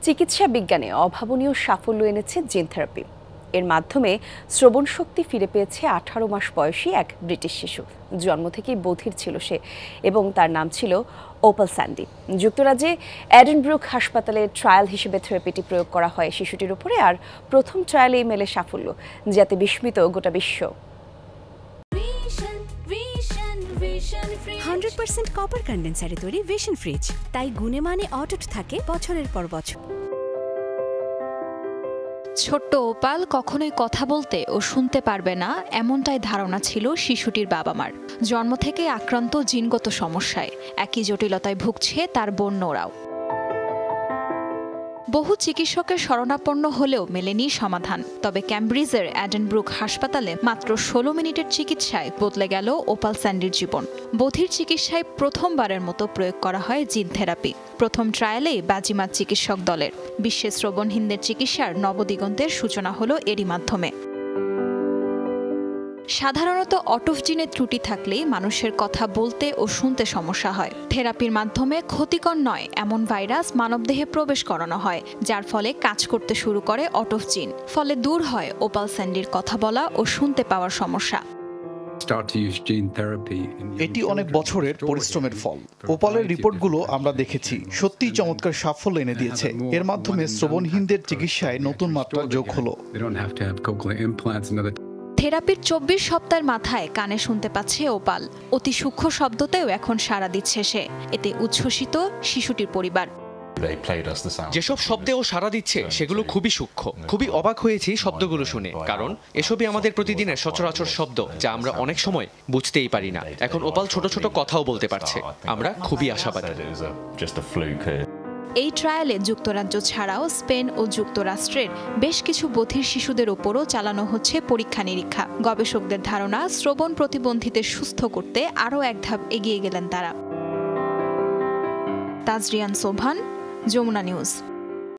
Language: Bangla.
চিকিৎসা বিজ্ঞানে অভাবনীয় সাফল্য এনেছে জিন থেরাপি। এর মাধ্যমে শ্রবণ শক্তি ফিরে পেয়েছে 18 মাস বয়সী এক ব্রিটিশ শিশু। জন্ম থেকেই বধির ছিল সে এবং তার নাম ছিল ওপাল স্যান্ডি। যুক্তরাজ্যে এডেনব্রুক হাসপাতালে ট্রায়াল হিসেবে থেরাপিটি প্রয়োগ করা হয় শিশুটির উপরে, আর প্রথম ট্রায়ালেই মেলে সাফল্য, যাতে বিস্মিত গোটা বিশ্ব। 100% কপার কন্ডেন্সারে তৈরি ভিশন ফ্রিজ, তাই গুণে মানে অটুট থাকে বছরের পর বছর। ছোট্ট ওপাল কখনোই কথা বলতে ও শুনতে পারবে না, এমনটাই ধারণা ছিল শিশুটির বাবা মার। জন্ম থেকে আক্রান্ত জিনগত সমস্যায় একই জটিলতায় ভুগছে তার বোন নোরাও। বহু চিকিৎসকের শরণাপন্ন হলেও মেলেনি সমাধান। তবে ক্যামব্রিজের এডেনব্রুক হাসপাতালে মাত্র 16 মিনিটের চিকিৎসায় বদলে গেল ওপাল স্যান্ডির জীবন। বধির চিকিৎসায় প্রথমবারের মতো প্রয়োগ করা হয় জিন থেরাপি। প্রথম ট্রায়ালেই বাজিমাত চিকিৎসক দলের। বিশ্বে শ্রবণহীনদের চিকিৎসার নবদিগন্তের সূচনা হলো এরই মাধ্যমে। সাধারণত অটফ জিনের ত্রুটি থাকলেই মানুষের কথা বলতে ও শুনতে সমস্যা হয়। থেরাপির মাধ্যমে ক্ষতিকর নয় এমন ভাইরাস মানবদেহে প্রবেশ করানো হয়, যার ফলে কাজ করতে শুরু করে অটফ জিন। ফলে দূর হয় ওপাল স্যান্ডির কথা বলা ও শুনতে পাওয়ার সমস্যা। এটি অনেক বছরের পরিশ্রমের ফল। ওপালের রিপোর্টগুলো আমরা দেখেছি, সত্যিই চমৎকার সাফল্য এনে দিয়েছে। এর মাধ্যমে শ্রবণহীনদের চিকিৎসায় নতুন মাত্রা যোগ হলো। থেরাপির 24 সপ্তাহের মাথায় কানে শুনতে পাচ্ছে ওপাল। অতি সূক্ষ্ম শব্দতেও এখন সাড়া দিচ্ছে সে। এতে উচ্ছ্বসিত শিশুটির পরিবার। যেসব শব্দেও সাড়া দিচ্ছে সেগুলো খুবই সূক্ষ্ম। খুবই অবাক হয়েছি শব্দগুলো শুনে, কারণ এসবই আমাদের প্রতিদিনের সচরাচর শব্দ, যা আমরা অনেক সময় বুঝতেই পারি না। এখন ওপাল ছোট ছোট কথাও বলতে পারছে। আমরা খুবই আশাবাদী। এই ট্রায়ালে যুক্তরাজ্য ছাড়াও স্পেন ও যুক্তরাষ্ট্রের বেশ কিছু বধির শিশুদের ওপরও চালানো হচ্ছে পরীক্ষা নিরীক্ষা। গবেষকদের ধারণা, শ্রবণ প্রতিবন্ধীদের সুস্থ করতে আরও এক ধাপ এগিয়ে গেলেন তারা। তাজরিয়ান সোভান, যমুনা নিউজ।